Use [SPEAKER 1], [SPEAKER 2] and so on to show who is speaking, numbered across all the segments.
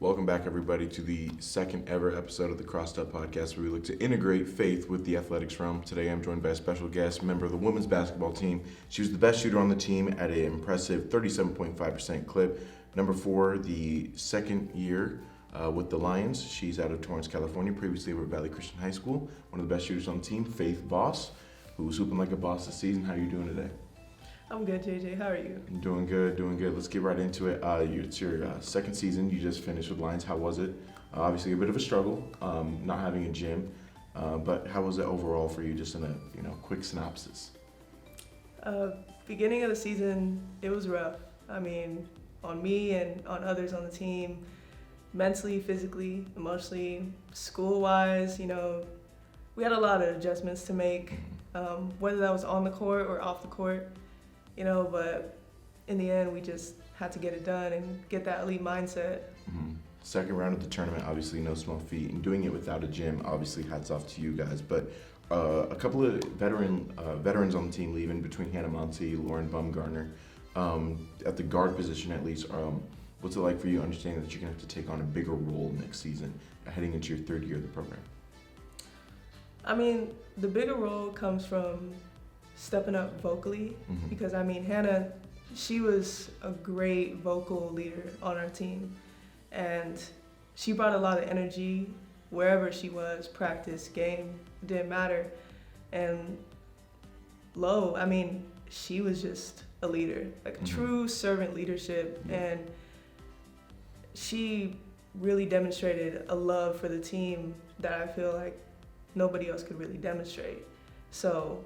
[SPEAKER 1] Welcome back, everybody, to the second ever episode of the Crossed Up Podcast, where we look to integrate faith with the athletics realm. Today, I'm joined by a special guest, member of the women's basketball team. She was the best shooter on the team at an impressive 37.5% clip. Number 4, the second year with the Lions. She's out of Torrance, California, previously with Valley Christian High School. One of the best shooters on the team, Faith Boss, who was hooping like a boss this season. How are you doing today?
[SPEAKER 2] I'm good, JJ. How are you?
[SPEAKER 1] I'm doing good. Let's get right into it. It's your second season. You just finished with Lions. How was it? Obviously, a bit of a struggle, not having a gym. But how was it overall for you? Just in a quick synopsis.
[SPEAKER 2] Beginning of the season, it was rough. I mean, on me and on others on the team, mentally, physically, emotionally, school-wise. We had a lot of adjustments to make, whether that was on the court or off the court. But in the end, we just had to get it done and get that elite mindset.
[SPEAKER 1] Mm-hmm. Second round of the tournament, obviously no small feat, and doing it without a gym, obviously hats off to you guys. But a couple of veterans on the team leaving between Hannah Monty, Lauren Bumgarner, at the guard position at least. What's it like for you understanding that you're going to have to take on a bigger role next season, heading into your third year of the program?
[SPEAKER 2] I mean, the bigger role comes from stepping up vocally, because Hannah, she was a great vocal leader on our team, and she brought a lot of energy wherever she was, practice, game, it didn't matter. And she was just a leader, like a true servant leadership, and she really demonstrated a love for the team that I feel like nobody else could really demonstrate. So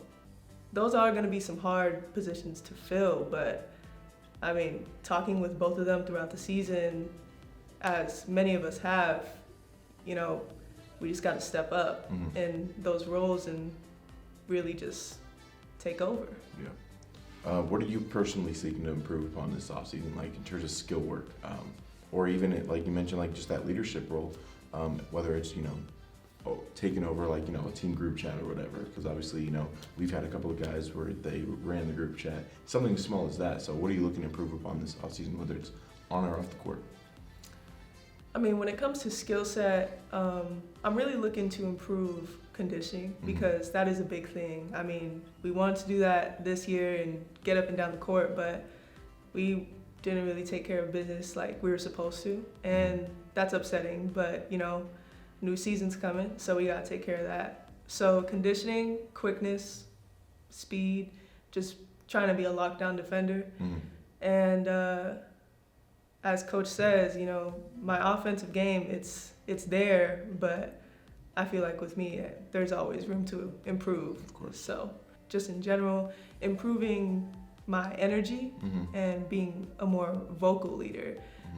[SPEAKER 2] those are going to be some hard positions to fill, but talking with both of them throughout the season, as many of us have, we just got to step up in those roles and really just take over.
[SPEAKER 1] Yeah. What are you personally seeking to improve upon this offseason, like in terms of skill work, or even like you mentioned, like just that leadership role, whether it's taking over like a team group chat or whatever, because obviously we've had a couple of guys where they ran the group chat, something as small as that. So what are you looking to improve upon this offseason, whether it's on or off the court?
[SPEAKER 2] When it comes to skill set, I'm really looking to improve conditioning, because that is a big thing. We wanted to do that this year and get up and down the court, but we didn't really take care of business like we were supposed to, and that's upsetting. But new season's coming, so we gotta take care of that. So conditioning, quickness, speed, just trying to be a lockdown defender. And as coach says, my offensive game, it's there, but I feel like with me, there's always room to improve.
[SPEAKER 1] Of course.
[SPEAKER 2] So just in general, improving my energy and being a more vocal leader.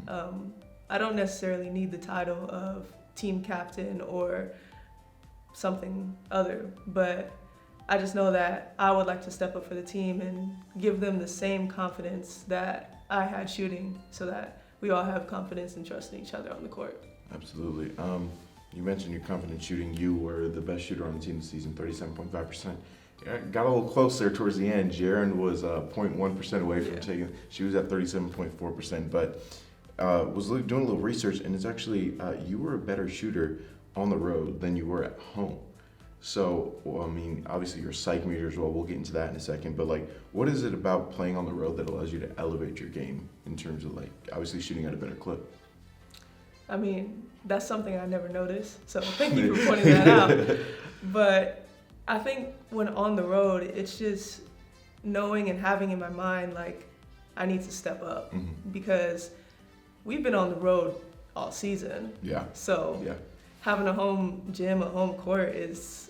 [SPEAKER 2] I don't necessarily need the title of team captain or something other, but I just know that I would like to step up for the team and give them the same confidence that I had shooting, so that we all have confidence and trust in each other on the court.
[SPEAKER 1] Absolutely. You mentioned your confidence shooting. You were the best shooter on the team this season, 37.5%. Got a little closer towards the end. Jaren was 0.1% away from taking. She was at 37.4%, but was doing a little research, and it's actually you were a better shooter on the road than you were at home. So, obviously your psych meter as well. We'll get into that in a second. But what is it about playing on the road that allows you to elevate your game in terms of obviously shooting at a better clip?
[SPEAKER 2] That's something I never noticed. So thank you for pointing that out. But I think when on the road, it's just knowing and having in my mind I need to step up, because we've been on the road all season.
[SPEAKER 1] Yeah.
[SPEAKER 2] So having a home gym, a home court is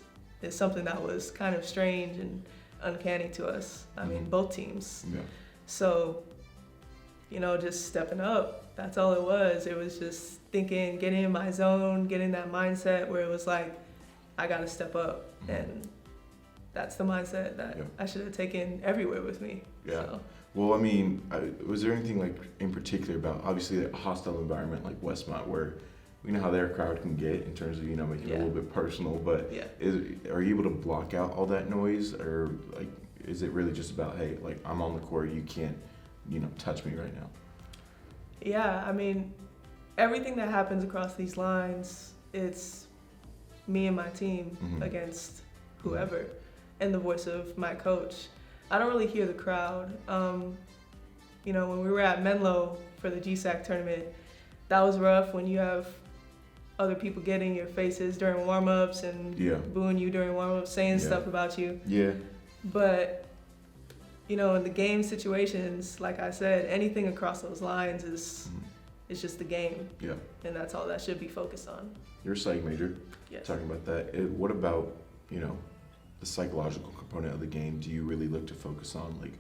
[SPEAKER 2] something that was kind of strange and uncanny to us. Both teams.
[SPEAKER 1] Yeah.
[SPEAKER 2] So, just stepping up, that's all it was. It was just thinking, getting in my zone, getting that mindset where it was I got to step up. And that's the mindset that I should have taken everywhere with me.
[SPEAKER 1] Yeah.
[SPEAKER 2] So.
[SPEAKER 1] Well, was there anything in particular about obviously a hostile environment like Westmont where we know how their crowd can get in terms of making it a little bit personal, but are you able to block out all that noise, or is it really just about, hey, I'm on the court, you can't touch me right now?
[SPEAKER 2] Yeah, everything that happens across these lines, it's me and my team
[SPEAKER 1] Mhm.
[SPEAKER 2] against whoever, and the voice of my coach. I don't really hear the crowd. You know, when we were at Menlo for the GSAC tournament, that was rough when you have other people getting in your faces during warm-ups and
[SPEAKER 1] Yeah.
[SPEAKER 2] booing you during warm-ups, saying
[SPEAKER 1] Yeah.
[SPEAKER 2] stuff about you.
[SPEAKER 1] Yeah.
[SPEAKER 2] But, you know, in the game situations, like I said, anything across those lines is
[SPEAKER 1] Mhm.
[SPEAKER 2] it's just the game,
[SPEAKER 1] Yeah.
[SPEAKER 2] and that's all that should be focused on.
[SPEAKER 1] You're a psych major.
[SPEAKER 2] Yes.
[SPEAKER 1] Talking about that, what about, you know, the psychological component of the game? Do you really look to focus on, like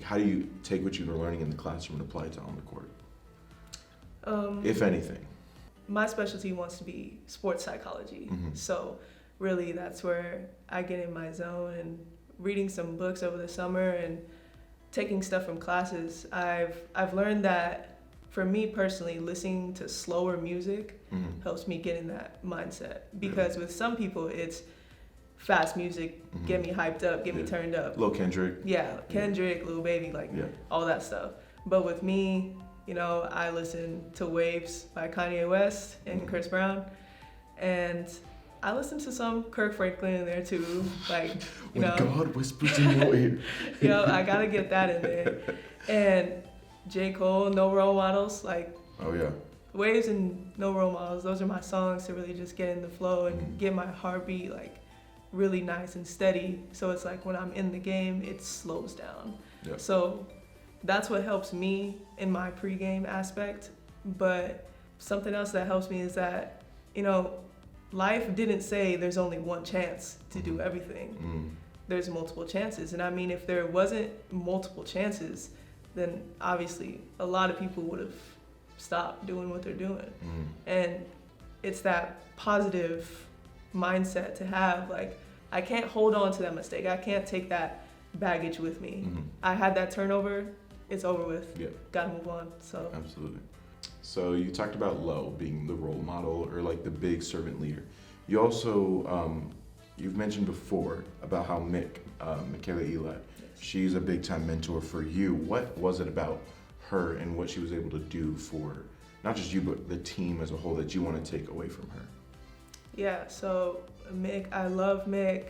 [SPEAKER 1] how do you take what you were learning in the classroom and apply it to on the court, if anything?
[SPEAKER 2] My specialty wants to be sports psychology.
[SPEAKER 1] Mhm.
[SPEAKER 2] So really that's where I get in my zone, and reading some books over the summer and taking stuff from classes. I've learned that for me personally, listening to slower music
[SPEAKER 1] Mhm.
[SPEAKER 2] helps me get in that mindset, because with some people it's fast music, get me hyped up, get me
[SPEAKER 1] Yeah.
[SPEAKER 2] turned up.
[SPEAKER 1] Lil Kendrick.
[SPEAKER 2] Yeah, Kendrick, Lil Baby, like
[SPEAKER 1] Yeah.
[SPEAKER 2] all that stuff. But with me, you know, I listen to Waves by Kanye West and Chris Brown, and I listen to some Kirk Franklin in there too. Like, you
[SPEAKER 1] When
[SPEAKER 2] know,
[SPEAKER 1] God whispers in your ear.
[SPEAKER 2] you know, I gotta get that in there. And J. Cole, No Role Models, like
[SPEAKER 1] Oh yeah.
[SPEAKER 2] Waves and No Role Models, those are my songs to really just get in the flow and
[SPEAKER 1] Mhm.
[SPEAKER 2] get my heartbeat like really nice and steady. So it's like when I'm in the game, it slows down.
[SPEAKER 1] Yeah.
[SPEAKER 2] So that's what helps me in my pregame aspect. But something else that helps me is that, you know, life didn't say there's only one chance to do everything.
[SPEAKER 1] Mm.
[SPEAKER 2] There's multiple chances. And I mean, if there wasn't multiple chances, then obviously a lot of people would have stopped doing what they're doing.
[SPEAKER 1] Mm.
[SPEAKER 2] And it's that positive mindset to have. Like, I can't hold on to that mistake. I can't take that baggage with me.
[SPEAKER 1] Mhm.
[SPEAKER 2] I had that turnover, it's over with.
[SPEAKER 1] Yeah.
[SPEAKER 2] Gotta move on. So
[SPEAKER 1] Absolutely. So you talked about Lo being the role model or like the big servant leader. You also, you've mentioned before about how Michaela Eli, she's a big time mentor for you. What was it about her and what she was able to do for not just you, but the team as a whole that you want to take away from her?
[SPEAKER 2] yeah, so Mick, I love Mick.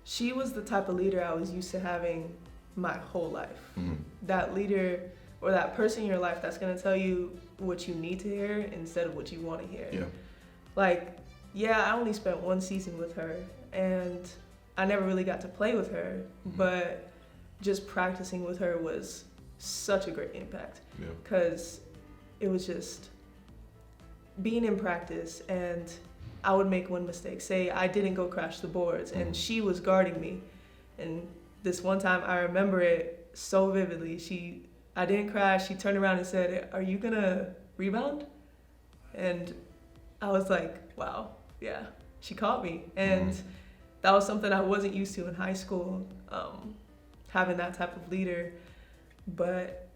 [SPEAKER 2] She was the type of leader I was used to having my whole life.
[SPEAKER 1] Mhm.
[SPEAKER 2] That leader or that person in your life that's gonna tell you what you need to hear instead of what you want to hear.
[SPEAKER 1] Yeah.
[SPEAKER 2] Like, yeah, I only spent one season with her, and I never really got to play with her, but just practicing with her was such a great impact,
[SPEAKER 1] Yeah.
[SPEAKER 2] because it was just being in practice, and I would make one mistake. Say I didn't go crash the boards, and she was guarding me. And this one time, I remember it so vividly. I didn't crash. She turned around and said, "Are you gonna rebound?" And I was like, wow, yeah, she caught me. And that was something I wasn't used to in high school, having that type of leader. But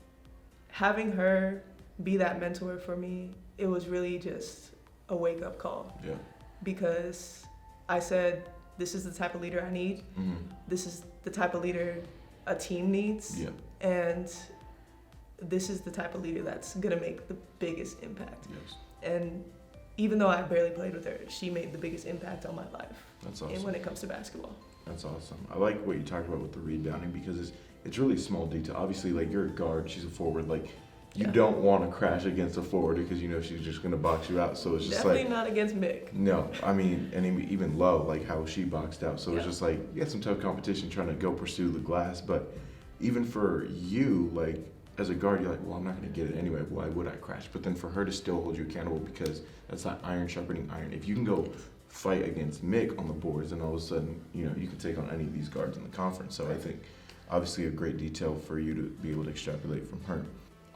[SPEAKER 2] having her be that mentor for me, it was really just a wake-up call.
[SPEAKER 1] Yeah.
[SPEAKER 2] Because I said, this is the type of leader I need.
[SPEAKER 1] Mhm.
[SPEAKER 2] This is the type of leader a team needs.
[SPEAKER 1] Yeah.
[SPEAKER 2] And this is the type of leader that's gonna make the biggest impact.
[SPEAKER 1] Yes.
[SPEAKER 2] And even though I barely played with her, she made the biggest impact on my life.
[SPEAKER 1] That's
[SPEAKER 2] And
[SPEAKER 1] awesome.
[SPEAKER 2] when it comes to basketball.
[SPEAKER 1] That's awesome. I like what you talked about with the rebounding because it's really small detail. Obviously, like you're a guard, she's a forward. Like you
[SPEAKER 2] Yeah.
[SPEAKER 1] don't want to crash against a forward because you know she's just gonna box you out. So it's just
[SPEAKER 2] Definitely
[SPEAKER 1] like
[SPEAKER 2] not against Mick.
[SPEAKER 1] no. I mean, and even Low, like how she boxed out. So it's
[SPEAKER 2] Yeah.
[SPEAKER 1] just like you got some tough competition trying to go pursue the glass. But even for you, like as a guard, you're like, well, I'm not gonna get it anyway. Why would I crash? But then for her to still hold you accountable because that's not iron sharpening iron. If you can go fight against Mick on the boards, and all of a sudden, you know, you can take on any of these guards in the conference. So I think, obviously, a great detail for you to be able to extrapolate from her.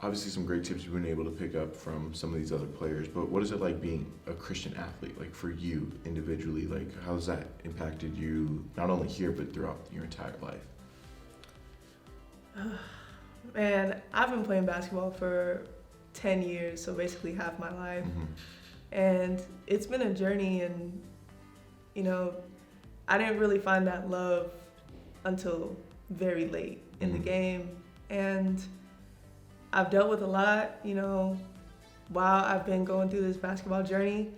[SPEAKER 1] Obviously, some great tips you've been able to pick up from some of these other players. But what is it like being a Christian athlete? Like for you individually, like how has that impacted you not only here but throughout your entire life?
[SPEAKER 2] Man, I've been playing basketball for 10 years, so basically half my life.
[SPEAKER 1] Mm-hmm.
[SPEAKER 2] And it's been a journey, and, you know, I didn't really find that love until very late in the game. And I've dealt with a lot, you know, while I've been going through this basketball journey,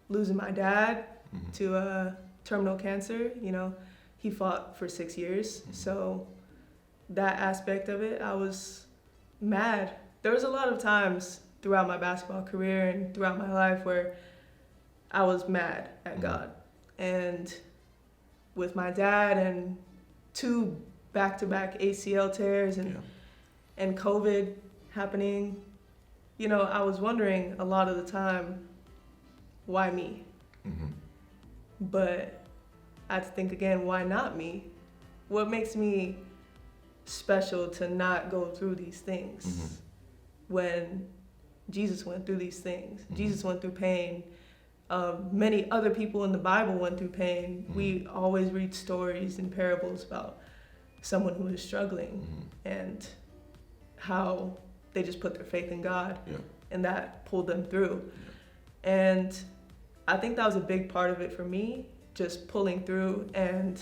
[SPEAKER 2] losing my dad to terminal cancer, you know, he fought for 6 years. So that aspect of it, I was mad. There was a lot of times throughout my basketball career and throughout my life where I was mad at God. And with my dad and 2 back-to-back ACL tears and COVID happening, you know, I was wondering a lot of the time, why me? But I had to think again, why not me? What makes me special to not go through these things when Jesus went through these things? Jesus went through pain. Many other people in the Bible went through pain. We always read stories and parables about someone who is struggling and how they just put their faith in God and that pulled them through. And I think that was a big part of it for me, just pulling through and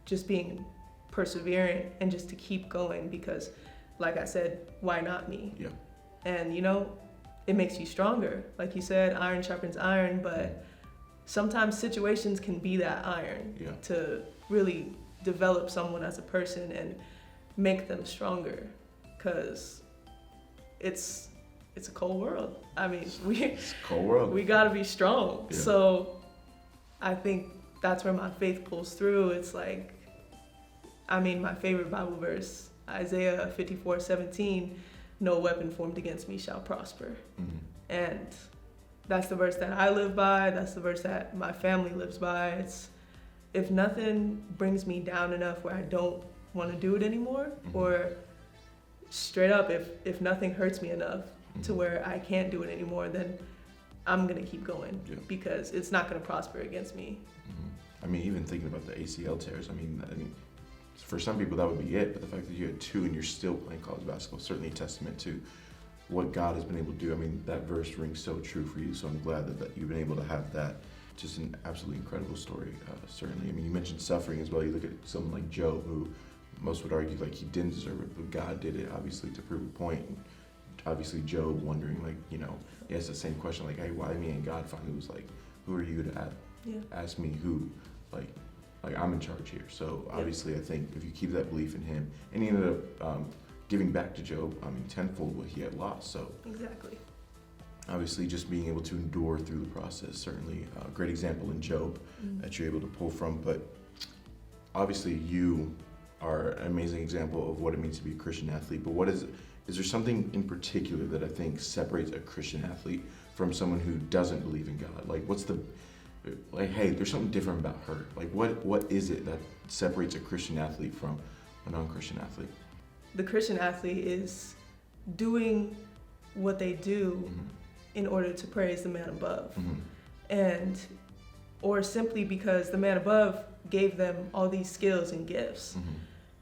[SPEAKER 2] just being perseverant and just to keep going because, like I said, why not me? And, you know, it makes you stronger. Like you said, iron sharpens iron, but sometimes situations can be that iron to really develop someone as a person and make them stronger because it's a cold world. I mean,
[SPEAKER 1] it's a cold world.
[SPEAKER 2] We gotta be strong. So I think that's where my faith pulls through. It's like, I mean, my favorite Bible verse, Isaiah 54:17, no weapon formed against me shall prosper. And that's the verse that I live by. That's the verse that my family lives by. It's, if nothing brings me down enough where I don't want to do it anymore, or straight up, if nothing hurts me enough to where I can't do it anymore, then I'm going to keep going because it's not going to prosper against me.
[SPEAKER 1] I mean, even thinking about the ACL tears, I mean, for some people that would be it, but the fact that you had 2 and you're still playing college basketball is certainly a testament to what God has been able to do. I mean, that verse rings so true for you, so I'm glad that you've been able to have that. Just an absolutely incredible story, certainly. I mean, you mentioned suffering as well. You look at someone like Job, who most would argue like he didn't deserve it, but God did it, obviously, to prove a point. And obviously, Job wondering, like, you know, he asked the same question, like, hey, why me? And God finally was like, who are you to ask me who? Like I'm in charge here. So obviously, I think if you keep that belief in him, and he ended up giving back to Job, I mean, tenfold what he had lost. So
[SPEAKER 2] exactly.
[SPEAKER 1] Obviously, just being able to endure through the process, certainly a great example in Job that you're able to pull from. But obviously, you are an amazing example of what it means to be a Christian athlete. But what is there something in particular that I think separates a Christian athlete from someone who doesn't believe in God? Like, hey, there's something different about her. Like, what is it that separates a Christian athlete from a non-Christian athlete?
[SPEAKER 2] The Christian athlete is doing what they do in order to praise the man above. And, or simply because the man above gave them all these skills and gifts.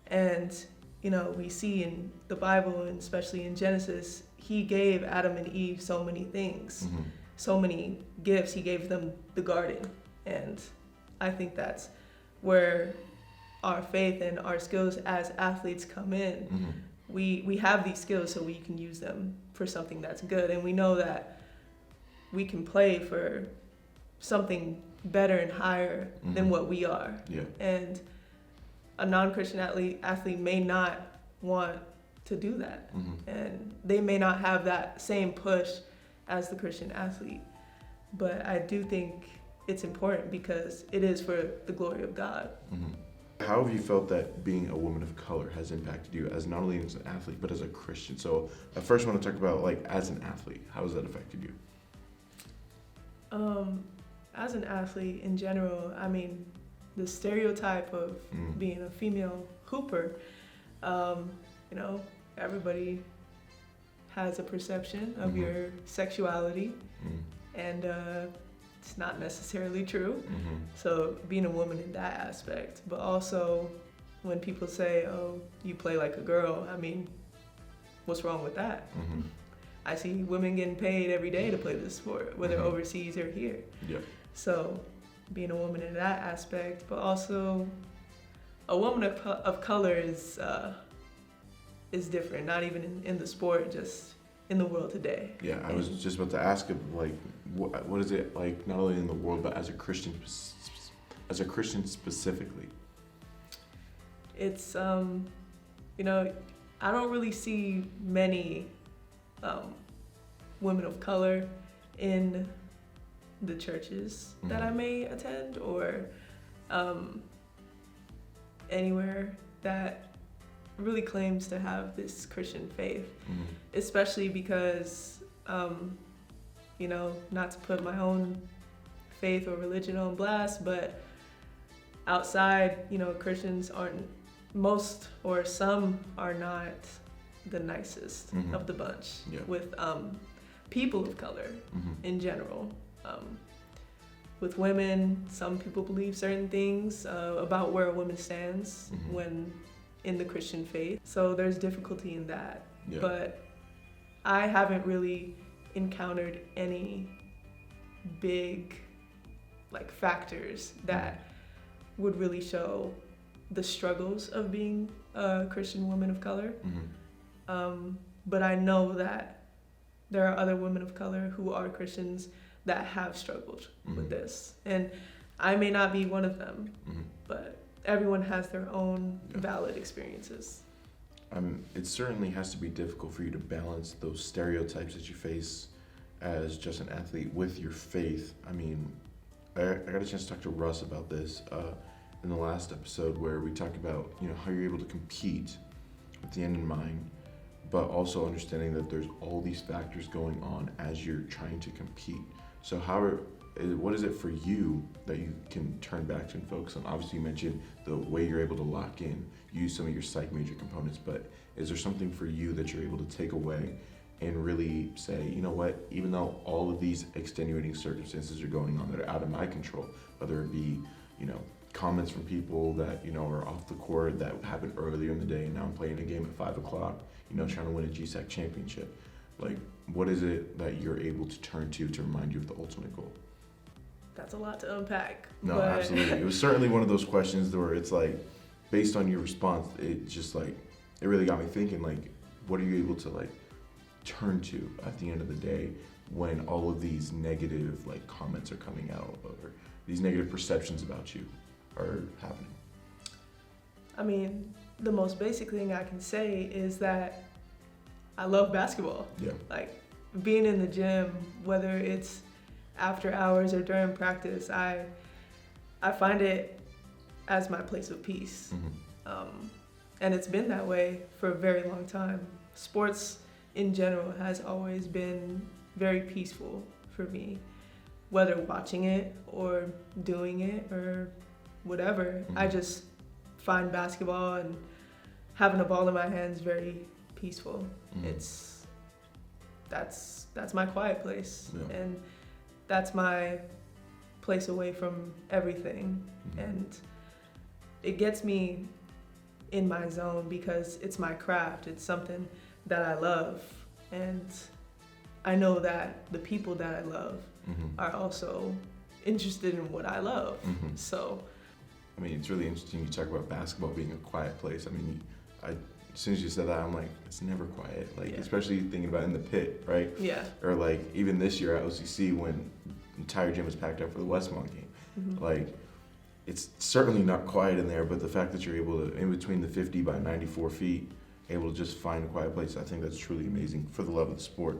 [SPEAKER 2] And, you know, we see in the Bible, and especially in Genesis, he gave Adam and Eve so many things, so many gifts. He gave them the garden. And I think that's where our faith and our skills as athletes come in. We have these skills so we can use them for something that's good. And we know that we can play for something better and higher than what we are. And a non-Christian athlete may not want to do that. And they may not have that same push as the Christian athlete. But I do think it's important because it is for the glory of God.
[SPEAKER 1] How have you felt that being a woman of color has impacted you as not only as an athlete, but as a Christian? So I first want to talk about, like, as an athlete, how has that affected you?
[SPEAKER 2] As an athlete in general, I mean, the stereotype of being a female hooper, you know, everybody has a perception of your sexuality, and it's not necessarily true. So being a woman in that aspect, but also when people say, oh, you play like a girl, I mean, what's wrong with that? I see women getting paid every day to play this sport, whether overseas or here. So being a woman in that aspect, but also a woman of color is different, not even in the sport, just in the world today.
[SPEAKER 1] Yeah, I was just about to ask of like, what is it like, not only in the world, but as a Christian, specifically?
[SPEAKER 2] It's you know, I don't really see many women of color in the churches that I may attend, or anywhere that really claims to have this Christian faith, especially because, you know, not to put my own faith or religion on blast, but outside, you know, Christians aren't, most or some are not the nicest of the bunch with people of color in general. With women, some people believe certain things about where a woman stands when in the Christian faith. So there's difficulty in that.
[SPEAKER 1] Yeah.
[SPEAKER 2] But I haven't really encountered any big like factors that would really show the struggles of being a Christian woman of color. But I know that there are other women of color who are Christians that have struggled with this. And I may not be one of them, but everyone has their own valid experiences.
[SPEAKER 1] It certainly has to be difficult for you to balance those stereotypes that you face as just an athlete with your faith. I mean, I got a chance to talk to Russ about this in the last episode, where we talked about, you know, how you're able to compete with the end in mind, but also understanding that there's all these factors going on as you're trying to compete. So what is it for you that you can turn back to and focus on? Obviously, you mentioned the way you're able to lock in, use some of your psych major components, but is there something for you that you're able to take away and really say, you know what, even though all of these extenuating circumstances are going on that are out of my control, whether it be, you know, comments from people that, you know, are off the court that happened earlier in the day, and now I'm playing a game at 5 o'clock, you know, trying to win a GSAC championship. Like, what is it that you're able to turn to remind you of the ultimate goal?
[SPEAKER 2] That's a lot to unpack.
[SPEAKER 1] No, absolutely. It was certainly one of those questions where it's like, based on your response, it just like, it really got me thinking, like, what are you able to like turn to at the end of the day when all of these negative like comments are coming out, or these negative perceptions about you are happening?
[SPEAKER 2] I mean, the most basic thing I can say is that I love basketball.
[SPEAKER 1] Yeah.
[SPEAKER 2] Like, being in the gym, whether it's after hours or during practice, I find it as my place of peace. And it's been that way for a very long time. Sports in general has always been very peaceful for me, whether watching it or doing it or whatever. I just find basketball and having a ball in my hands very peaceful. That's my quiet place, and that's my place away from everything. And it gets me in my zone because it's my craft. It's something that I love, and I know that the people that I love are also interested in what I love. So,
[SPEAKER 1] I mean, it's really interesting you talk about basketball being a quiet place. I mean, as soon as you said that, I'm like, it's never quiet. Like, especially thinking about in the pit, right?
[SPEAKER 2] Yeah.
[SPEAKER 1] Or like even this year at OCC when the entire gym was packed up for the Westmont game. Like, it's certainly not quiet in there, but the fact that you're able to, in between the 50 by 94 feet, able to just find a quiet place, I think that's truly amazing for the love of the sport.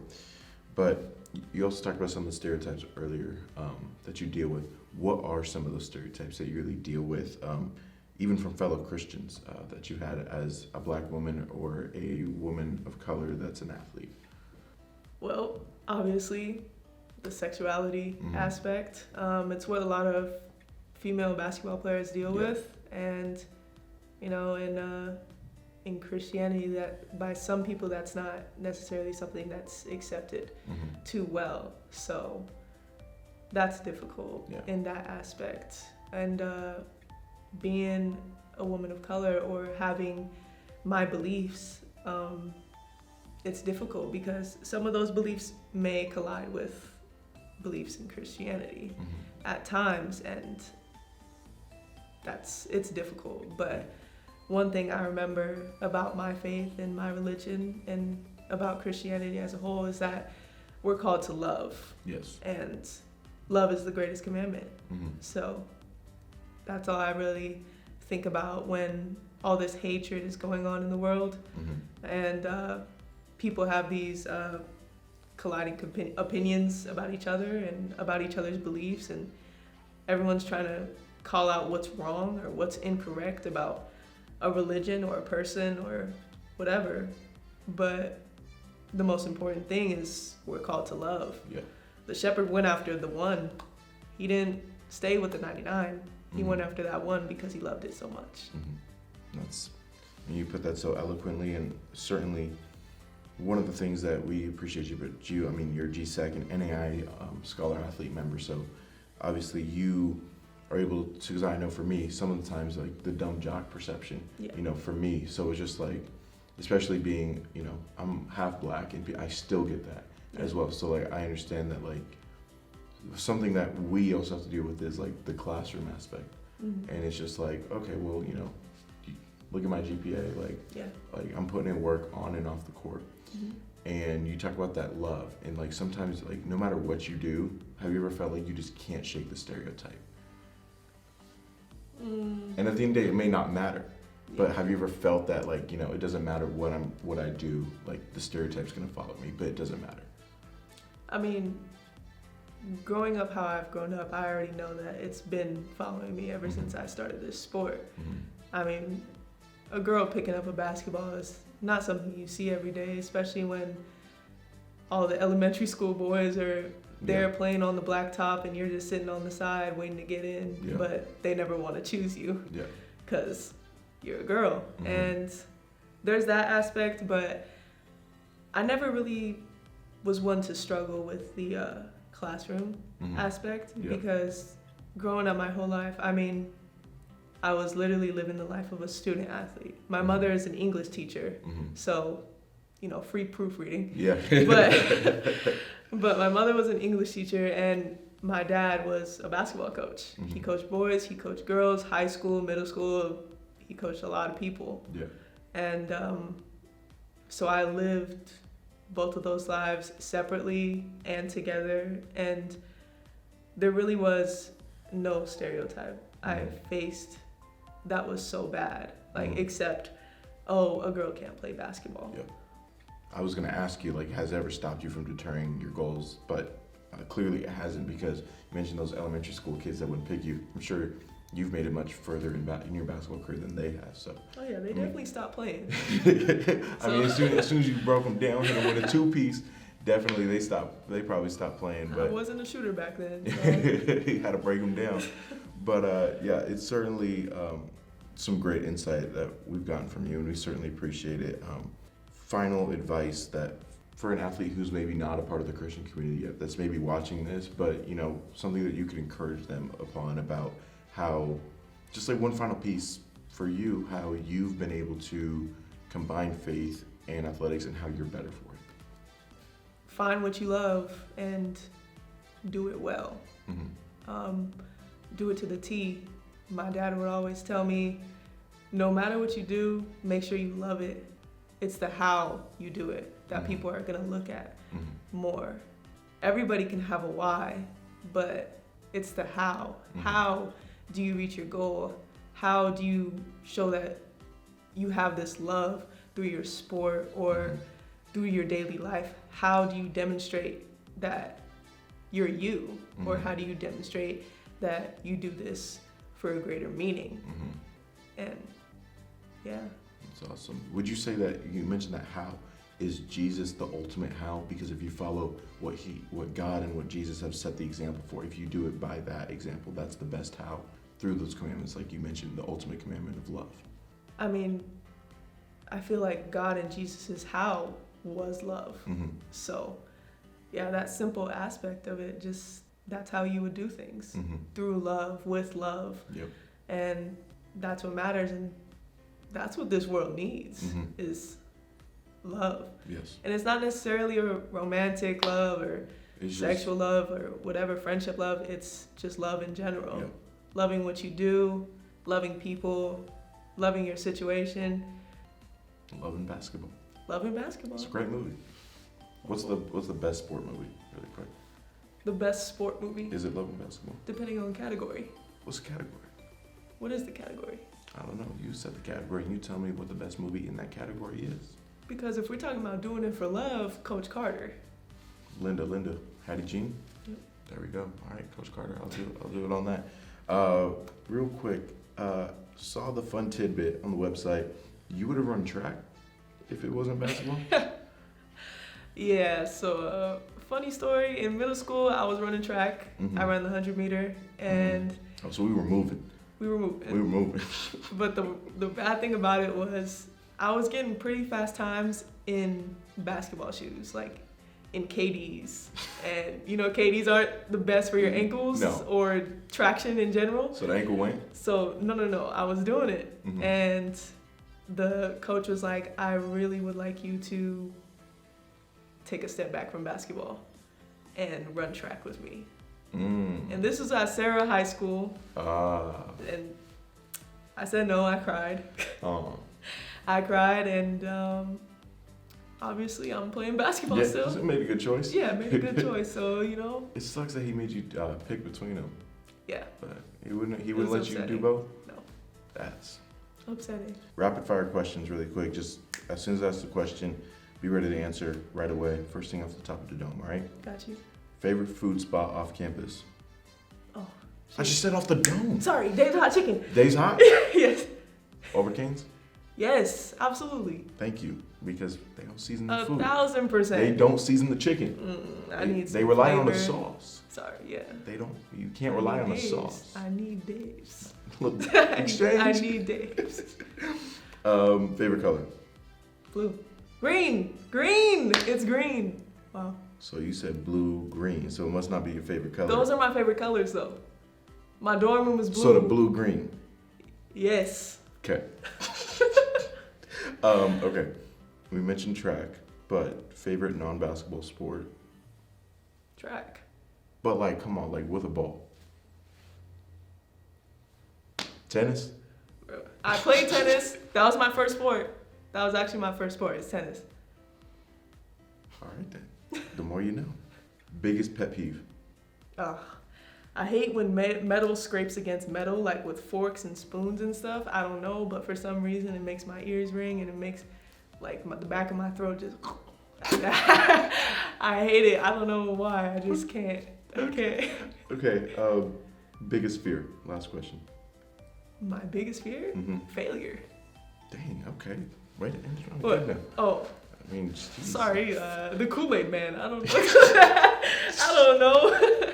[SPEAKER 1] But you also talked about some of the stereotypes earlier that you deal with. What are some of those stereotypes that you really deal with, even from fellow Christians, that you had as a black woman or a woman of color that's an athlete?
[SPEAKER 2] Well, obviously, the sexuality aspect. It's what a lot of female basketball players deal with, and you know, in Christianity, that by some people that's not necessarily something that's accepted too well. So that's difficult in that aspect. And being a woman of color or having my beliefs, it's difficult because some of those beliefs may collide with beliefs in Christianity at times, and it's difficult. But one thing I remember about my faith and my religion and about Christianity as a whole is that we're called to love,
[SPEAKER 1] Yes.
[SPEAKER 2] and love is the greatest commandment.
[SPEAKER 1] Mm-hmm.
[SPEAKER 2] So that's all I really think about when all this hatred is going on in the world,
[SPEAKER 1] Mm-hmm.
[SPEAKER 2] and people have these colliding opinions about each other and about each other's beliefs, and everyone's trying to call out what's wrong or what's incorrect about a religion or a person or whatever. But the most important thing is we're called to love.
[SPEAKER 1] Yeah.
[SPEAKER 2] The shepherd went after the one. He didn't stay with the 99. He
[SPEAKER 1] Mhm.
[SPEAKER 2] went after that one because he loved it so much.
[SPEAKER 1] That's, and you put that so eloquently, and certainly one of the things that we appreciate I mean, you're GSEC and NAI scholar athlete member, so obviously you are able to, because I know for me, some of the times like the dumb jock perception,
[SPEAKER 2] Yeah.
[SPEAKER 1] you know, for me, so it's just like, especially being, you know, I'm half black and I still get that as well, so like I understand that like something that we also have to deal with is like the classroom aspect.
[SPEAKER 2] Mhm.
[SPEAKER 1] And it's just like, okay, well, you know, look at my GPA, like
[SPEAKER 2] Yeah.
[SPEAKER 1] I'm putting in work on and off the court.
[SPEAKER 2] Mhm.
[SPEAKER 1] And you talk about that love, and like sometimes, like no matter what you do, have you ever felt like you just can't shake the stereotype? And at the end of the day, it may not matter, but have you ever felt that, like, you know, it doesn't matter what I do, like the stereotype's gonna follow me, but it doesn't matter.
[SPEAKER 2] I mean, growing up how I've grown up, I already know that it's been following me ever since I started this sport. I mean, a girl picking up a basketball is not something you see every day, especially when all the elementary school boys are there playing on the blacktop and you're just sitting on the side waiting to get in,
[SPEAKER 1] Yeah.
[SPEAKER 2] but they never want to choose you
[SPEAKER 1] Yeah.
[SPEAKER 2] because you're a girl.
[SPEAKER 1] Mhm.
[SPEAKER 2] And there's that aspect, but I never really was one to struggle with the classroom
[SPEAKER 1] Mhm.
[SPEAKER 2] aspect
[SPEAKER 1] Yeah.
[SPEAKER 2] because growing up my whole life, I mean, I was literally living the life of a student athlete. My mother is an English teacher,
[SPEAKER 1] Mhm.
[SPEAKER 2] so, you know, free proofreading.
[SPEAKER 1] Yeah.
[SPEAKER 2] But my mother was an English teacher and my dad was a basketball coach. He
[SPEAKER 1] Mhm.
[SPEAKER 2] coached boys, he coached girls, high school, middle school. He coached a lot of people.
[SPEAKER 1] Yeah.
[SPEAKER 2] And so I lived both of those lives separately and together. And there really was no stereotype I faced that was so bad, like,
[SPEAKER 1] Mhm.
[SPEAKER 2] except, oh, a girl can't play basketball.
[SPEAKER 1] Yeah. I was gonna ask you, like, has it ever stopped you from deterring your goals? But clearly it hasn't, because you mentioned those elementary school kids that wouldn't pick you. I'm sure you've made it much further in your basketball career than they have. So.
[SPEAKER 2] Oh yeah, they definitely stopped playing.
[SPEAKER 1] I mean, as soon as you broke them down, hit them with a two-piece, definitely they probably stopped playing.
[SPEAKER 2] I
[SPEAKER 1] But
[SPEAKER 2] wasn't a shooter back then.
[SPEAKER 1] you had to break them down. But yeah, it's certainly some great insight that we've gotten from you, and we certainly appreciate it. Final advice that for an athlete who's maybe not a part of the Christian community yet, that's maybe watching this, but you know, something that you could encourage them upon about how, just like one final piece for you, how you've been able to combine faith and athletics and how you're better for it.
[SPEAKER 2] Find what you love and do it well.
[SPEAKER 1] Mm-hmm.
[SPEAKER 2] Do it to the T. My dad would always tell me, no matter what you do, make sure you love it. It's the how you do it that
[SPEAKER 1] Mhm.
[SPEAKER 2] people are gonna look at
[SPEAKER 1] Mm-hmm.
[SPEAKER 2] more. Everybody can have a why, but it's the how.
[SPEAKER 1] Mhm.
[SPEAKER 2] How do you reach your goal? How do you show that you have this love through your sport or
[SPEAKER 1] Mhm.
[SPEAKER 2] through your daily life? How do you demonstrate that you're you? Or
[SPEAKER 1] Mhm.
[SPEAKER 2] how do you demonstrate that you do this for a greater meaning?
[SPEAKER 1] Mm-hmm.
[SPEAKER 2] And yeah.
[SPEAKER 1] That's awesome. Would you say that you mentioned that how is Jesus the ultimate how? Because if you follow what God and what Jesus have set the example for, if you do it by that example, that's the best how through those commandments, like you mentioned, the ultimate commandment of love.
[SPEAKER 2] I mean, I feel like God and Jesus' how was love.
[SPEAKER 1] Mm-hmm.
[SPEAKER 2] So yeah, that simple aspect of it, just that's how you would do things.
[SPEAKER 1] Mm-hmm.
[SPEAKER 2] Through love, with love.
[SPEAKER 1] Yep.
[SPEAKER 2] And that's what matters, and that's what this world needs
[SPEAKER 1] Mhm.
[SPEAKER 2] is love.
[SPEAKER 1] Yes.
[SPEAKER 2] And it's not necessarily a romantic love or
[SPEAKER 1] It's
[SPEAKER 2] sexual love or whatever, friendship love. It's just love in general.
[SPEAKER 1] Yep.
[SPEAKER 2] Loving what you do, loving people, loving your situation.
[SPEAKER 1] Loving basketball.
[SPEAKER 2] Loving basketball.
[SPEAKER 1] It's a great movie. What's the best sport movie? Really quick.
[SPEAKER 2] The best sport movie,
[SPEAKER 1] Is it Loving Basketball?
[SPEAKER 2] depending on category.
[SPEAKER 1] What's the category?
[SPEAKER 2] What is the category?
[SPEAKER 1] I don't know. You set the category and you tell me what the best movie in that category is.
[SPEAKER 2] Because if we're talking about doing it for love, Coach Carter.
[SPEAKER 1] Linda, Hattie Jean.
[SPEAKER 2] Yep.
[SPEAKER 1] There we go. All right, Coach Carter. I'll do it on that. Real quick, saw the fun tidbit on the website. You would have run track if it wasn't basketball.
[SPEAKER 2] Yeah, so funny story, in middle school I was running track.
[SPEAKER 1] Mhm.
[SPEAKER 2] I ran the 100 meter and
[SPEAKER 1] Oh, so we were moving.
[SPEAKER 2] we were moving.
[SPEAKER 1] We were moving.
[SPEAKER 2] But the bad thing about it was I was getting pretty fast times in basketball shoes, like in KDs. And you know KDs aren't the best for your ankles
[SPEAKER 1] No.
[SPEAKER 2] or traction in general.
[SPEAKER 1] So the ankle went.
[SPEAKER 2] So no, I was doing it.
[SPEAKER 1] Mhm.
[SPEAKER 2] And the coach was like, I really would like you to take a step back from basketball and run track with me. And this was at Sarah High School. And I said no, I cried.
[SPEAKER 1] Oh.
[SPEAKER 2] I cried, and obviously I'm playing basketball
[SPEAKER 1] Yeah,
[SPEAKER 2] still.
[SPEAKER 1] so made a good choice.
[SPEAKER 2] Yeah, made a good choice. So, you know,
[SPEAKER 1] It sucks that he made you pick between them,
[SPEAKER 2] yeah,
[SPEAKER 1] but he wouldn't
[SPEAKER 2] was
[SPEAKER 1] let you do
[SPEAKER 2] upsetting.
[SPEAKER 1] both.
[SPEAKER 2] No.
[SPEAKER 1] That's
[SPEAKER 2] upsetting.
[SPEAKER 1] rapid fire questions, really quick. Just as soon as I ask the question, be ready to answer right away. First thing off the top of the dome. All right.
[SPEAKER 2] Got you.
[SPEAKER 1] Favorite food spot off campus?
[SPEAKER 2] Oh,
[SPEAKER 1] I just said off the dome.
[SPEAKER 2] sorry, Dave's Hot Chicken.
[SPEAKER 1] Days hot.
[SPEAKER 2] Yes.
[SPEAKER 1] Over Canes.
[SPEAKER 2] Yes, absolutely.
[SPEAKER 1] Thank you, because they don't season the food.
[SPEAKER 2] 1,000%.
[SPEAKER 1] They don't season the chicken.
[SPEAKER 2] I need some
[SPEAKER 1] They rely on the
[SPEAKER 2] flavor.
[SPEAKER 1] sauce.
[SPEAKER 2] Sorry, yeah.
[SPEAKER 1] They don't. You can't rely on the
[SPEAKER 2] Dave's.
[SPEAKER 1] sauce.
[SPEAKER 2] I need Dave's.
[SPEAKER 1] Look,
[SPEAKER 2] I
[SPEAKER 1] exchange.
[SPEAKER 2] need Dave's.
[SPEAKER 1] Favorite color?
[SPEAKER 2] Blue. Green. Green. It's green. Wow.
[SPEAKER 1] So you said blue, green. So it must not be your favorite color.
[SPEAKER 2] Those are my favorite colors, though. My dorm room is blue.
[SPEAKER 1] So the blue, green.
[SPEAKER 2] Yes.
[SPEAKER 1] Okay. Okay. We mentioned track, but favorite non-basketball sport?
[SPEAKER 2] Track.
[SPEAKER 1] But like, come on, like with a ball. Tennis?
[SPEAKER 2] I played tennis. That was my first sport. That was actually my first sport. It's tennis.
[SPEAKER 1] All right then. The more you know. Biggest pet peeve?
[SPEAKER 2] I hate when metal scrapes against metal, like with forks and spoons and stuff. I don't know, but for some reason it makes my ears ring and it makes like the back of my throat just. I hate it. I don't know why. I just can't. Okay.
[SPEAKER 1] Okay. Biggest fear? Last question.
[SPEAKER 2] My biggest fear?
[SPEAKER 1] Mm-hmm.
[SPEAKER 2] Failure.
[SPEAKER 1] Dang. Okay. Wait. End it on
[SPEAKER 2] What?
[SPEAKER 1] good now.
[SPEAKER 2] Oh,
[SPEAKER 1] I mean, geez.
[SPEAKER 2] sorry. The Kool-Aid Man. I don't. I don't know.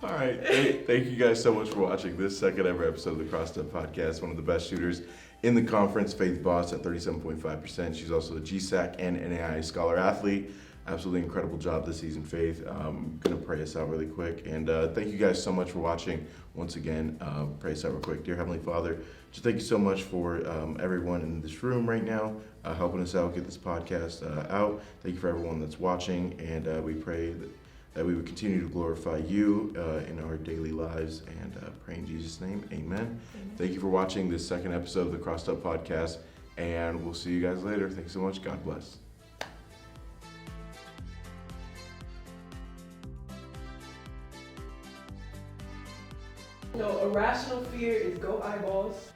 [SPEAKER 1] All right. Thank you guys so much for watching this second ever episode of the Crossed Up Podcast. One of the best shooters in the conference, Faith Boss at 37.5%. She's also a GSAC and NAI Scholar Athlete. Absolutely incredible job this season, Faith. I'm going to pray us out really quick. And thank you guys so much for watching. Once again, pray us out real quick. Dear Heavenly Father, just thank you so much for everyone in this room right now, helping us out, get this podcast out. Thank you for everyone that's watching. And we pray that we would continue to glorify you in our daily lives, and pray in Jesus' name, amen. Thank you for watching this second episode of the Crossed Up Podcast, and we'll see you guys later. Thanks so much. God bless.
[SPEAKER 2] No, irrational fear is go eyeballs.